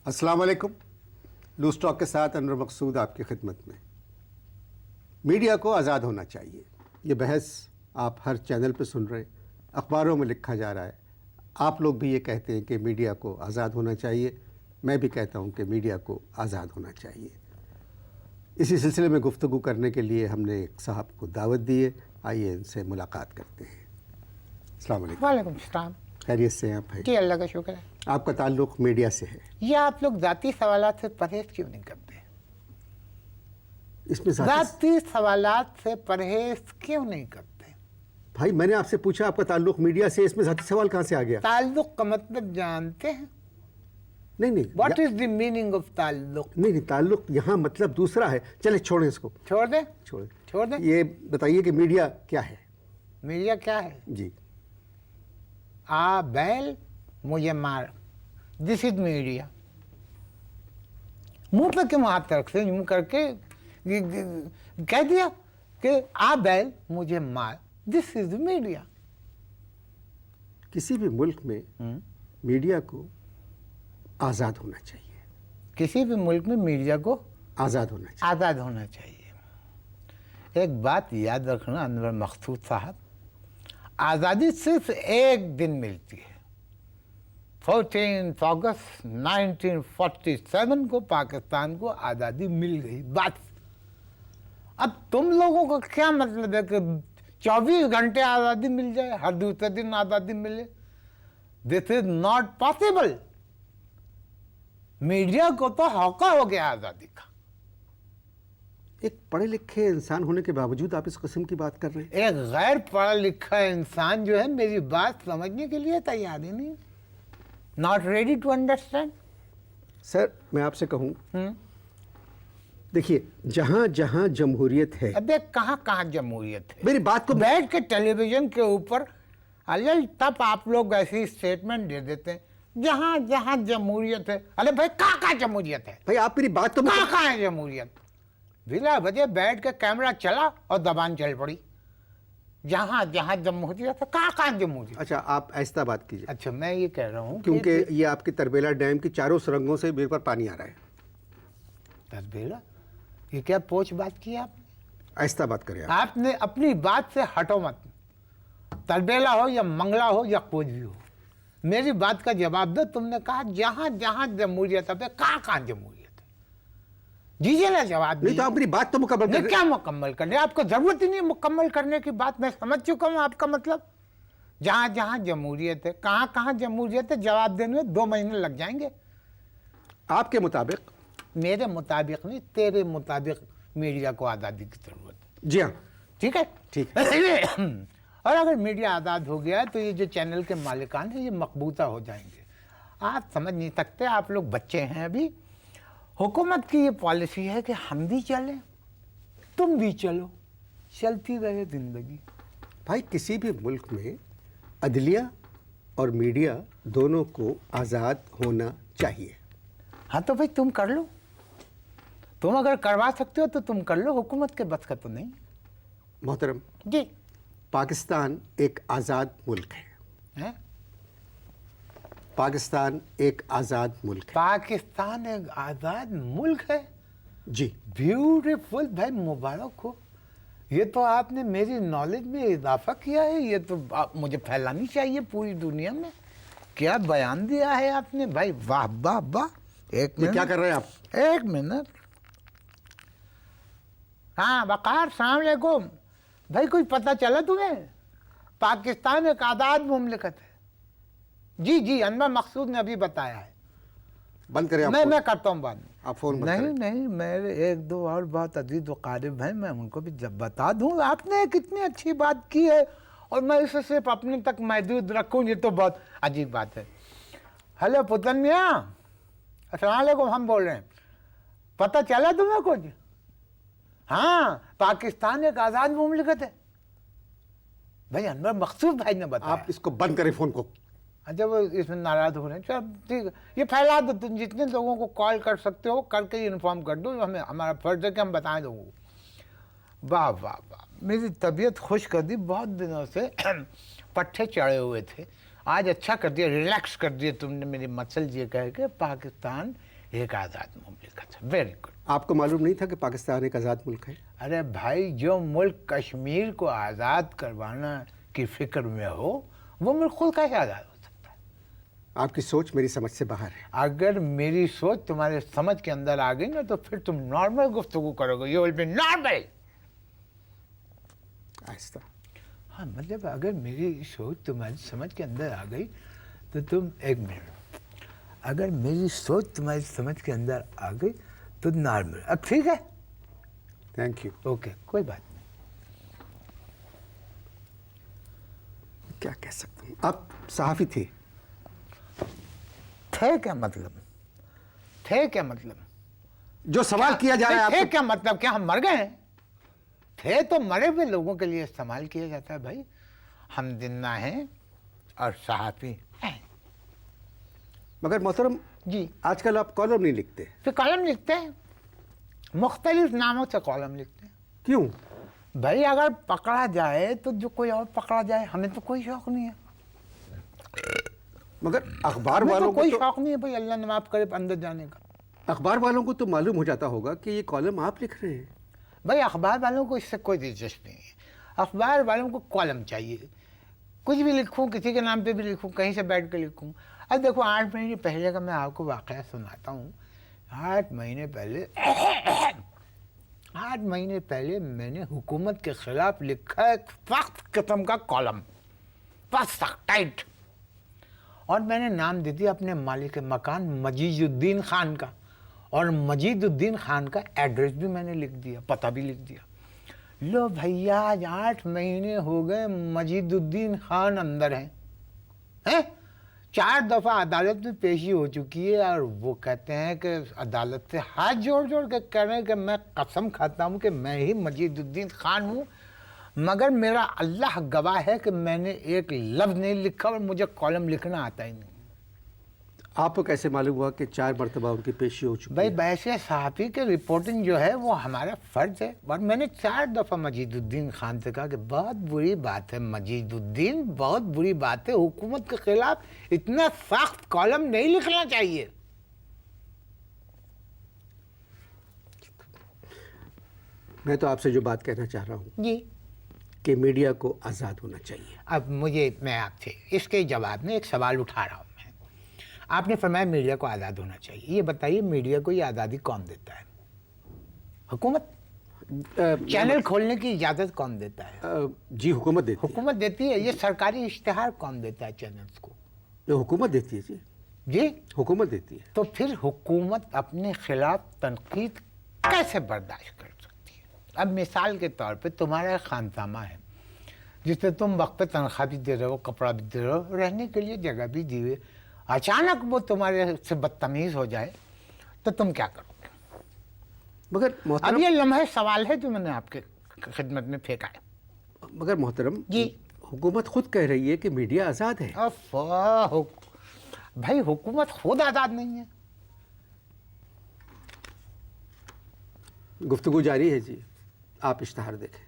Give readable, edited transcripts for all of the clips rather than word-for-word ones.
السلام علیکم. Loose talk کے ساتھ انور مقصود آپ کی خدمت میں. میڈیا کو آزاد ہونا چاہیے، یہ بحث آپ ہر چینل پہ سن رہے ہیں، اخباروں میں لکھا جا رہا ہے. آپ لوگ بھی یہ کہتے ہیں کہ میڈیا کو آزاد ہونا چاہیے، میں بھی کہتا ہوں کہ میڈیا کو آزاد ہونا چاہیے. اسی سلسلے میں گفتگو کرنے کے لیے ہم نے ایک صاحب کو دعوت دی ہے. آئیے ان سے ملاقات کرتے ہیں. السلام علیکم. وعلیکم السلام. خیریت سے ہیں آپ بھائی؟ جی اللہ کا شکر ہے. آپ کا تعلق میڈیا سے ہے، یہ آپ لوگ ذاتی سوالات سے پرہیز کیوں نہیں کرتے؟ اس میں ذاتی سوالات سے پرہیز کیوں نہیں کرتے؟ بھائی میں نے آپ سے پوچھا آپ کا تعلق میڈیا سے، اس میں ذاتی سوال کہاں سے آ گیا؟ تعلق کا مطلب جانتے ہیں؟ نہیں what is the meaning of تعلق؟ نہیں تعلق یہاں مطلب دوسرا ہے. چلے چھوڑیں اس کو، چھوڑ دیں. چھوڑ دیں. یہ بتائیے کہ میڈیا کیا ہے؟ میڈیا کیا ہے؟ جی. آ بیل مجھے مار، دس از میڈیا. منہ پہ کیوں ہاتھ رکھ سے یوں کر کے کہہ دیا کہ آ بیل مجھے مار، دس از میڈیا. کسی بھی ملک میں میڈیا کو آزاد ہونا چاہیے. کسی بھی ملک میں میڈیا کو آزاد ہونا چاہیے. آزاد ہونا چاہیے. ایک بات یاد رکھنا انور مقصود صاحب، آزادی صرف ایک دن ملتی ہے. 14 اگست 1947 کو پاکستان کو آزادی مل گئی بس. اب تم لوگوں کا کیا مطلب ہے کہ 24 گھنٹے آزادی مل جائے، ہر دوسرے دن آزادی ملے؟ دس از ناٹ پاسبل. میڈیا کو تو ہوکا ہو گیا آزادی کا. ایک پڑھے لکھے انسان ہونے کے باوجود آپ اس قسم کی بات کر رہے ہیں. ایک غیر پڑھا لکھا انسان جو ہے میری بات سمجھنے کے لیے تیار ہی نہیں. Not ready to understand. Sir میں آپ سے کہوں، دیکھیے جہاں جہاں جمہوریت ہے، ابے کہاں کہاں جمہوریت ہے؟ میری بات کو بیٹھ کے ٹیلی ویژن کے اوپر تب آپ لوگ ایسی اسٹیٹمنٹ دے دیتے ہیں جہاں جہاں جمہوریت ہے. ارے بھائی کہاں کہاں جمہوریت ہے؟ بھائی آپ میری بات تو کہاں کہاں ہے جمہوریت؟ بلا وجہ بیٹھ کے کیمرہ چلا اور زبان چل پڑی. جہاں جہاں جمہوریت ہے، کہاں کہاں جمہوریت؟ اچھا آپ ایسا بات کیجیے. اچھا میں یہ کہہ رہا ہوں کیونکہ یہ آپ کی تربیلا ڈیم کی چاروں سرنگوں سے میرے پر پانی آ رہا ہے. تربیلا یہ کیا پوچھ بات کی آپ نے؟ ایسا بات کریں آپ نے اپنی بات سے ہٹو مت. تربیلا ہو یا منگلا ہو یا کچھ بھی ہو، میری بات کا جواب دو. تم نے کہا جہاں جہاں جمہوریت ہے، کہاں کہاں جمہوریت ہے؟ دیجیے نا جواب. نہیں تو آپ میری بات تو مکمل نہیں کیا مکمل کرنے؟ آپ کو ضرورت ہی نہیں مکمل کرنے کی بات. میں سمجھ چکا ہوں آپ کا مطلب. جہاں جہاں جمہوریت ہے، کہاں کہاں جمہوریت ہے، جواب دینے میں 2 مہینے لگ جائیں گے. آپ کے مطابق؟ میرے مطابق نہیں، تیرے مطابق میڈیا کو آزادی کی ضرورت ہے. جی ہاں ٹھیک ہے. ٹھیک ہے. اور اگر میڈیا آزاد ہو گیا تو یہ جو چینل کے مالکان ہیں یہ مقبوضہ ہو جائیں گے. آپ سمجھ نہیں سکتے، آپ لوگ بچے ہیں ابھی. حکومت کی یہ پالیسی ہے کہ ہم بھی چلیں تم بھی چلو، چلتی رہے زندگی. بھائی کسی بھی ملک میں عدلیہ اور میڈیا دونوں کو آزاد ہونا چاہیے. ہاں تو بھائی تم کر لو. تم اگر کروا سکتے ہو تو تم کر لو، حکومت کے بس کا تو نہیں. محترم جی پاکستان ایک آزاد ملک ہے. پاکستان ایک آزاد ملک ہے. پاکستان ایک آزاد ملک ہے. جی بیوٹیفل. بھائی مبارک ہو. یہ تو آپ نے میری نالج میں اضافہ کیا ہے. یہ تو مجھے پھیلانی چاہیے پوری دنیا میں. کیا بیان دیا ہے آپ نے بھائی، واہ واہ واہ. ایک منٹ، کیا کر رہے ہیں آپ؟ ایک منٹ. ہاں وقار السلام علیکم. بھائی کچھ پتہ چلا تمہیں؟ پاکستان ایک آزاد مملکت ہے. جی جی انور مقصود نے ابھی بتایا ہے. بند کریں. میں کرتا ہوں بات. آپ فون بند کریں. نہیں میرے 1-2 اور بہت عزیز و قارب ہیں، میں ان کو بھی جب بتا دوں. آپ نے کتنی اچھی بات کی ہے اور میں اسے صرف اپنے تک محدود رکھوں، یہ تو بہت عجیب بات ہے. ہلو پتن میاں، السلام علیکم. ہم بول رہے ہیں، پتہ چلا تمہیں کچھ؟ ہاں پاکستان ایک آزاد مملکت ہے. بھائی انور مقصود بھائی نے بتایا. آپ اس کو بند کریں فون کو. اچھا وہ اس میں ناراض ہو رہے ہیں. چل ٹھیک ہے، یہ پھیلا دو. تم جتنے لوگوں کو کال کر سکتے ہو کر کے انفارم کر دو. ہمارا فرض ہے کہ ہم بتائیں لوگوں کو. واہ واہ واہ. میری طبیعت خوش کر دی. بہت دنوں سے پٹھے چڑھے ہوئے تھے، آج اچھا کر دیا، ریلیکس کر دیا تم نے میری مسل یہ کہہ کے پاکستان ایک آزاد مملکت ہے. Very good. آپ کو معلوم نہیں تھا کہ پاکستان ایک آزاد ملک ہے؟ ارے بھائی جو ملک کشمیر کو آزاد کروانا کی فکر میں ہو وہ ملک خود کیسے آزاد ہو سکتا ہے؟ آپ کی سوچ میری سمجھ سے باہر ہے. اگر میری سوچ تمہارے سمجھ کے اندر آ گئی نا تو پھر تم نارمل گفتگو کرو گے. You will be normal. آہستہ. ہاں مطلب اگر میری سوچ تمہاری سمجھ کے اندر آ گئی تو تم ایک منٹ. اگر میری سوچ تمہاری سمجھ کے اندر آ گئی تو نارمل. اب ٹھیک ہے. Thank you. اوکے کوئی بات نہیں. کیا کہہ سکتا ہوں. آپ صحافی تھے. تھے کیا مطلب؟ تھے کیا مطلب؟ جو سوال کیا جا رہا ہے آپ تھے سے، کیا مطلب؟ کیا ہم مر گئے ہیں؟ تھے تو مرے ہوئے لوگوں کے لیے استعمال کیا جاتا ہے بھائی. ہم زندہ ہیں اور صحافی ہیں. مگر محترم جی آج کل آپ کالم نہیں لکھتے. پھر کالم لکھتے ہیں. مختلف ناموں سے کالم لکھتے ہیں. کیوں؟ بھائی اگر پکڑا جائے تو جو کوئی اور پکڑا جائے. ہمیں تو کوئی شوق نہیں ہے. مگر اخبار ہمیں تو والوں کو کوئی تو شوق نہیں ہے بھائی اللہ نے معاف کرے اندر جانے کا. اخبار والوں کو تو معلوم ہو جاتا ہوگا کہ یہ کالم آپ لکھ رہے ہیں. بھائی اخبار والوں کو اس سے کوئی دلچسپی نہیں ہے. اخبار والوں کو کالم چاہیے. کچھ بھی لکھوں کسی کے نام پہ بھی لکھوں کہیں سے بیٹھ کے لکھوں. اب دیکھو 8 مہینے پہلے کا میں آپ کو واقعہ سناتا ہوں. 8 مہینے پہلے میں نے حکومت کے خلاف لکھا ایک سخت قسم کا کالم. بس سخت ٹائٹ. اور میں نے نام دے دیا اپنے مالک مکان مجید الدین خان کا. اور مجید الدین خان کا ایڈریس بھی میں نے لکھ دیا. پتہ بھی لکھ دیا. لو بھیا آج 8 مہینے ہو گئے مجید الدین خان اندر ہیں. 4 دفعہ عدالت میں پیشی ہو چکی ہے اور وہ کہتے ہیں کہ عدالت سے ہاتھ جوڑ کے کہہ رہے ہیں کہ میں قسم کھاتا ہوں کہ میں ہی مجید الدین خان ہوں. مگر میرا اللہ گواہ ہے کہ میں نے ایک لفظ نہیں لکھا اور مجھے کالم لکھنا آتا ہی نہیں. آپ کو کیسے معلوم ہوا کہ 4 مرتبہ ان کی پیشی ہو چکی بھائی ہے؟ بحث صحافی کی رپورٹنگ جو ہے وہ ہمارا فرض ہے. اور میں نے 4 دفعہ مجید الدین خان سے کہا کہ بہت بری بات ہے مجید الدین, بہت بری بات ہے. حکومت کے خلاف اتنا سخت کالم نہیں لکھنا چاہیے. میں تو آپ سے جو بات کہنا چاہ رہا ہوں جی کہ میڈیا کو آزاد ہونا چاہیے. اب میں آپ سے اس کے جواب میں ایک سوال اٹھا رہا ہوں. آپ نے فرمایا میڈیا کو آزاد ہونا چاہیے. یہ بتائیے میڈیا کو یہ آزادی کون دیتا ہے؟ حکومت. چینل کھولنے کی اجازت کون دیتا ہے؟ جی حکومت دیتی ہے. حکومت دیتی ہے. یہ سرکاری اشتہار کون دیتا ہے چینلز کو؟ یہ حکومت دیتی ہے. جی جی حکومت دیتی ہے. تو پھر حکومت اپنے خلاف تنقید کیسے برداشت کر سکتی ہے؟ اب مثال کے طور پہ تمہارا ایک خانسامہ ہے جس سے تم وقت پہ تنخواہ بھی دے رہے ہو, کپڑا بھی دے رہے ہو, رہنے کے لیے جگہ بھی دی ہوئی. اچانک وہ تمہارے سے بدتمیز ہو جائے تو تم کیا کرو گے؟ مگر اب محترم یہ لمحے سوال ہے جو میں نے آپ کے خدمت میں پھینکا ہے. مگر محترم جی حکومت خود کہہ رہی ہے کہ میڈیا آزاد ہے. بھائی حکومت خود آزاد نہیں ہے. گفتگو جاری ہے. جی آپ اشتہار دیکھیں.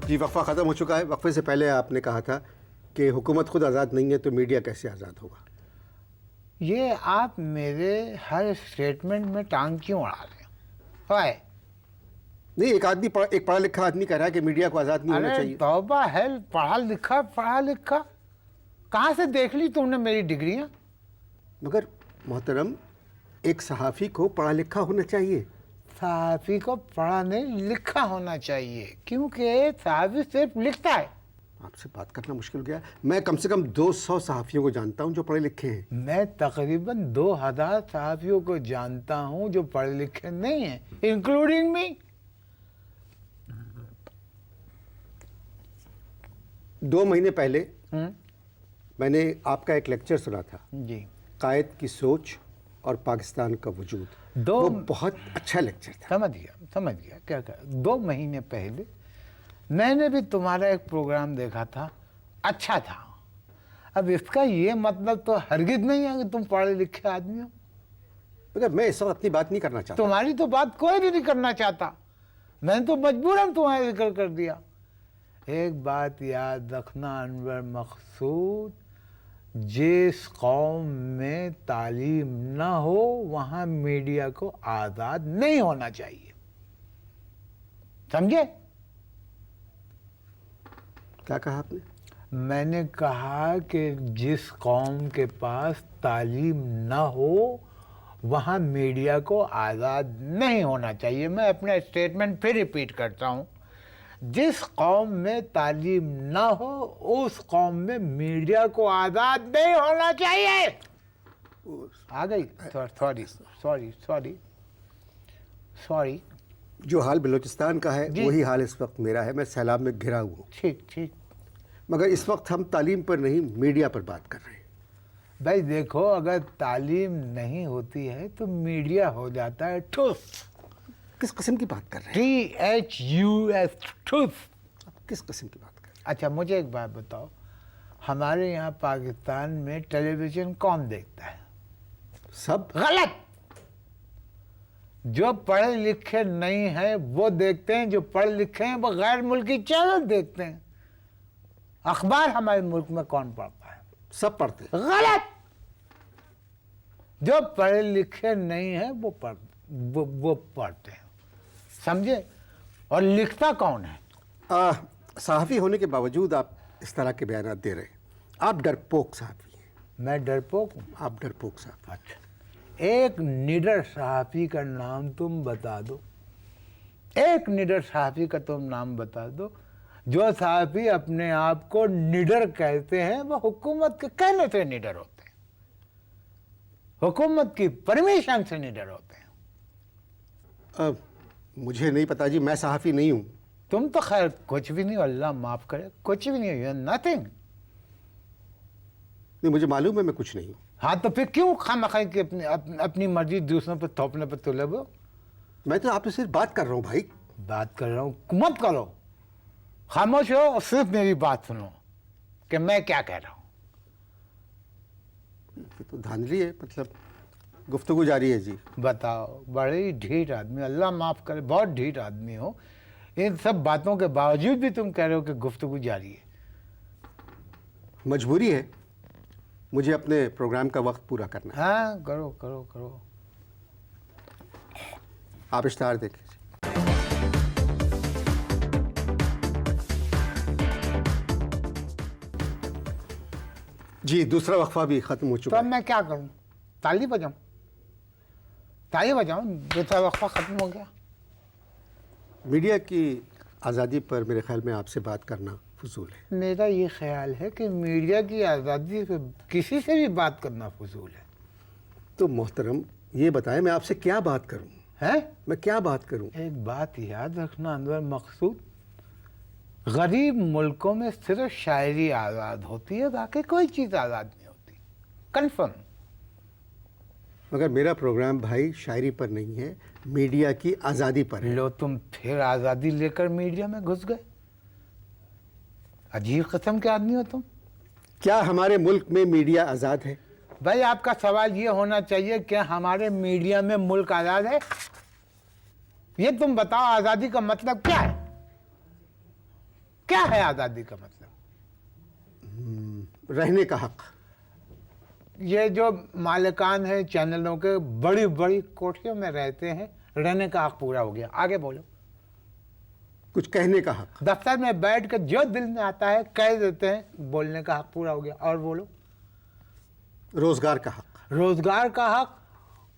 جی وقفہ ختم ہو چکا ہے. وقفے سے پہلے آپ نے کہا تھا کہ حکومت خود آزاد نہیں ہے تو میڈیا کیسے آزاد ہوگا؟ یہ آپ میرے ہر اسٹیٹمنٹ میں ٹانگ کیوں اڑا رہے ہیں؟ نہیں, ایک پڑھا لکھا آدمی کہہ رہا ہے کہ میڈیا کو آزاد نہیں ہونا ارے چاہیے. توبہ ہے, پڑھا لکھا کہاں سے دیکھ لی تم نے میری ڈگریاں؟ مگر محترم ایک صحافی کو پڑھا لکھا ہونا چاہیے. صحافی کو پڑھا نہیں لکھا ہونا چاہیے کیونکہ صحافی صرف لکھتا ہے. آپ سے بات کرنا مشکل گیا. میں کم سے کم 200 صحافیوں کو جانتا ہوں جو پڑھے لکھے ہیں. میں تقریباً 2000 صحافیوں کو جانتا ہوں جو پڑھے لکھے نہیں ہیں, انکلوڈنگ می. 2 مہینے پہلے میں نے آپ کا ایک لیکچر سنا تھا, جی قائد کی سوچ اور پاکستان کا وجود. وہ بہت اچھا لیکچر تھا. سمجھ گیا کیا 2 مہینے پہلے میں نے بھی تمہارا ایک پروگرام دیکھا تھا, اچھا تھا. اب اس کا یہ مطلب تو ہرگز نہیں ہے کہ تم پڑھے لکھے آدمی ہو. مگر میں اس وقت اپنی بات نہیں کرنا چاہتا. تمہاری تو بات کوئی بھی نہیں کرنا چاہتا. میں نے تو مجبوراً تمہارا ذکر کر دیا. ایک بات یاد رکھنا انور مقصود، جس قوم میں تعلیم نہ ہو وہاں میڈیا کو آزاد نہیں ہونا چاہیے، سمجھے؟ کیا کہا آپ نے؟ میں نے کہا کہ جس قوم کے پاس تعلیم نہ ہو وہاں میڈیا کو آزاد نہیں ہونا چاہیے۔ میں اپنا اسٹیٹمنٹ پھر ریپیٹ کرتا ہوں، جس قوم میں تعلیم نہ ہو اس قوم میں میڈیا کو آزاد نہیں ہونا چاہیے۔ آ گئی؟ سوری۔ جو حال بلوچستان کا ہے جی۔ وہی حال اس وقت میرا ہے، میں سیلاب میں گھرا ہوا ہوں، ٹھیک۔ مگر اس وقت ہم تعلیم پر نہیں میڈیا پر بات کر رہے ہیں۔ بھائی دیکھو، اگر تعلیم نہیں ہوتی ہے تو میڈیا ہو جاتا ہے ٹھوس، کس قسم کی بات کر رہے ہیں؟ THUS، ٹھوس۔ آپ کس قسم کی بات کر رہے اچھا مجھے ایک بات بتاؤ، ہمارے یہاں پاکستان میں ٹیلی ویژن کون دیکھتا ہے؟ ہیں؟ سب غلط۔ جو پڑھے لکھے نہیں ہیں وہ دیکھتے ہیں، جو پڑھے لکھے ہیں وہ غیر ملکی چینل دیکھتے ہیں۔ اخبار ہمارے ملک میں کون پڑھتا ہے؟ سب پڑھتے ہیں۔ غلط۔ جو پڑھے لکھے نہیں ہیں وہ پڑھتے ہیں، سمجھے؟ اور لکھتا کون ہے؟ صحافی ہونے کے باوجود آپ اس طرح کے بیانات دے رہے ہیں، آپ ڈرپوک صحافی ہیں۔ میں ڈرپوک ہوں؟ آپ ڈرپوک صحافی۔ اچھا، ایک نڈر صحافی کا نام تم بتا دو، ایک نڈر صحافی کا تم نام بتا دو۔ جو صحافی اپنے آپ کو نڈر کہتے ہیں وہ حکومت کے کہنے سے نڈر ہوتے ہیں، حکومت کی پرمیشن سے نڈر ہوتے ہیں۔ مجھے نہیں پتا جی، میں صحافی نہیں ہوں۔ تم تو خیر کچھ بھی نہیں ہو، اللہ معاف کرے، کچھ بھی نہیں ہو، نتھنگ۔ نہیں، مجھے معلوم ہے میں کچھ نہیں ہوں۔ ہاں تو پھر کیوں خواہ کہ اپنی مرضی دوسروں پہ تھوپنے پہ تلے ہو؟ میں تو آپ سے صرف بات کر رہا ہوں بھائی۔ بات کر رہا ہوں، مت کرو، خاموش ہو اور صرف میری بات سنو کہ میں کیا کہہ رہا ہوں۔ یہ تو دھاندلی ہے، مطلب گفتگو جاری ہے جی۔ بتاؤ، بڑی ڈھیٹ آدمی، اللہ معاف کرے، بہت ڈھیٹ آدمی ہو، ان سب باتوں کے باوجود بھی تم کہہ رہے ہو کہ گفتگو جاری ہے۔ مجبوری ہے، مجھے اپنے پروگرام کا وقت پورا کرنا ہے۔ ہاں کرو۔ آپ اشتہار دیکھیں جی۔ جی دوسرا وقفہ بھی ختم ہو تو چکا اب ہے۔ میں کیا کروں؟ تالی بجاؤں؟ دوسرا وقفہ ختم ہو گیا۔ میڈیا کی آزادی پر میرے خیال میں آپ سے بات کرنا فضول ہے۔ میرا یہ خیال ہے کہ میڈیا کی آزادی پہ کسی سے بھی بات کرنا فضول ہے۔ تو محترم یہ بتائیں میں آپ سے کیا بات کروں؟ ہیں؟ میں کیا بات کروں؟ ایک بات یاد رکھنا انور مقصود، غریب ملکوں میں صرف شاعری آزاد ہوتی ہے، باقی کوئی چیز آزاد نہیں ہوتی، کنفرم۔ مگر میرا پروگرام بھائی شاعری پر نہیں ہے، میڈیا کی آزادی پر ہے۔ لو تم پھر آزادی لے کر میڈیا میں گھس گئے، عجیب قسم کے آدمی ہو تم۔ کیا ہمارے ملک میں میڈیا آزاد ہے؟ بھائی آپ کا سوال یہ ہونا چاہیے کہ ہمارے میڈیا میں ملک آزاد ہے؟ یہ تم بتاؤ، آزادی کا مطلب کیا ہے؟ کیا ہے آزادی کا مطلب؟ رہنے کا حق۔ یہ جو مالکان ہیں چینلوں کے، بڑی بڑی کوٹھیوں میں رہتے ہیں، رہنے کا حق پورا ہو گیا۔ آگے بولو۔ کچھ کہنے کا حق۔ دفتر میں بیٹھ کے جو دل میں آتا ہے کہہ دیتے ہیں، بولنے کا حق پورا ہو گیا۔ اور بولو۔ روزگار کا حق۔ روزگار کا حق،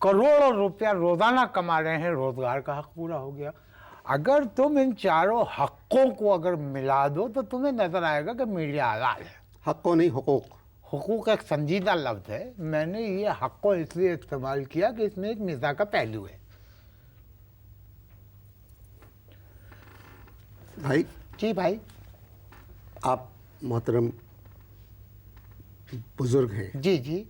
کروڑوں روپیہ روزانہ کما رہے ہیں، روزگار کا حق پورا ہو گیا۔ اگر تم ان چاروں حقوں کو اگر ملا دو تو تمہیں نظر آئے گا کہ میڈیا آزاد ہے۔ حق کو نہیں، حقوق۔ حقوق ایک سنجیدہ لفظ ہے، میں نے یہ حق کو اس لیے استعمال کیا کہ اس میں ایک مزاح کا پہلو ہے۔ بھائی جی بھائی۔ آپ محترم بزرگ ہیں، جی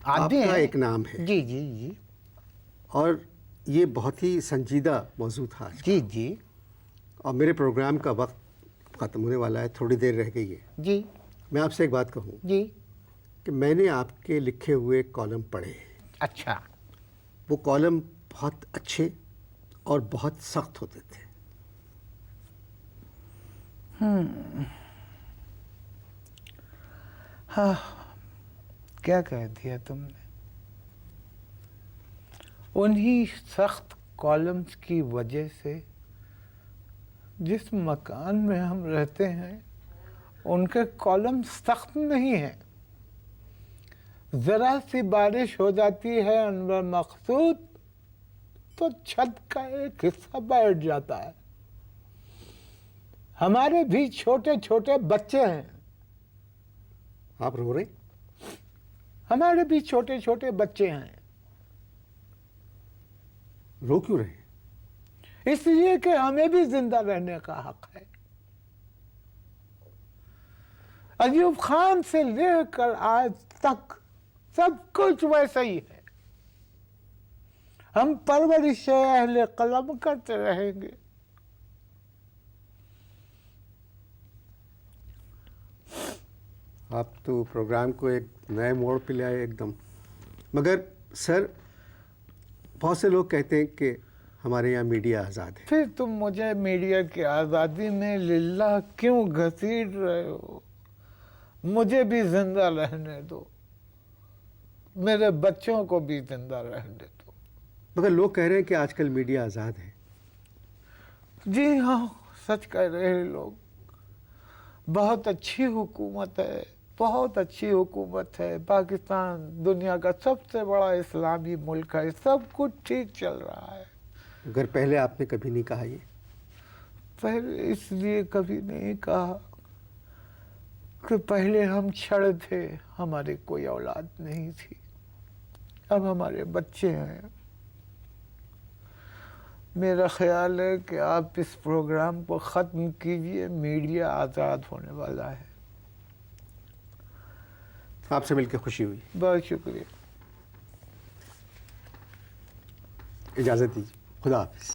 آپ آدمی کا ہیں۔ ایک نام ہے، جی اور یہ بہت ہی سنجیدہ موضوع تھا آج۔ جی اور میرے پروگرام کا وقت ختم ہونے والا ہے، تھوڑی دیر رہ گئی ہے۔ جی میں آپ سے ایک بات کہوں جی۔ کہ میں نے آپ کے لکھے ہوئے کالم پڑھے، اچھا۔ وہ کالم بہت اچھے اور بہت سخت ہوتے تھے۔ ہاں کیا کہہ دیا تم نے. انہی سخت کالمز کی وجہ سے جس مکان میں ہم رہتے ہیں ان کے کالم سخت نہیں ہیں. ذرا سی بارش ہو جاتی ہے انور مقصود تو چھت کا ایک حصہ بیٹھ جاتا ہے. ہمارے بھی چھوٹے چھوٹے بچے ہیں. آپ رو رہے؟ ہمارے بھی چھوٹے چھوٹے بچے ہیں. رو کیوں رہے؟ اس لیے کہ ہمیں بھی زندہ رہنے کا حق ہے. ایوب خان سے لے کر آج تک سب کچھ ویسا ہی ہے. ہم پرورش اہل قلم کرتے رہیں گے. آپ تو پروگرام کو ایک نئے موڑ پہ لے آئے ایک دم. مگر سر بہت سے لوگ کہتے ہیں کہ ہمارے یہاں میڈیا آزاد ہے. پھر تم مجھے میڈیا کی آزادی میں للہ کیوں گھسیٹ رہے ہو؟ مجھے بھی زندہ رہنے دو. میرے بچوں کو بھی زندہ رہنے دو. مگر لوگ کہہ رہے ہیں کہ آج کل میڈیا آزاد ہے. جی ہاں سچ کہہ رہے ہیں لوگ. بہت اچھی حکومت ہے. بہت اچھی حکومت ہے. پاکستان دنیا کا سب سے بڑا اسلامی ملک ہے. سب کچھ ٹھیک چل رہا ہے. مگر پہلے آپ نے کبھی نہیں کہا یہ. پہلے اس لیے کبھی نہیں کہا کہ پہلے ہم چھڑ تھے. ہماری کوئی اولاد نہیں تھی. اب ہمارے بچے ہیں. میرا خیال ہے کہ آپ اس پروگرام کو ختم کیجئے. میڈیا آزاد ہونے والا ہے. آپ سے مل کے خوشی ہوئی. بہت شکریہ. اجازت دیجیے. خدا حافظ.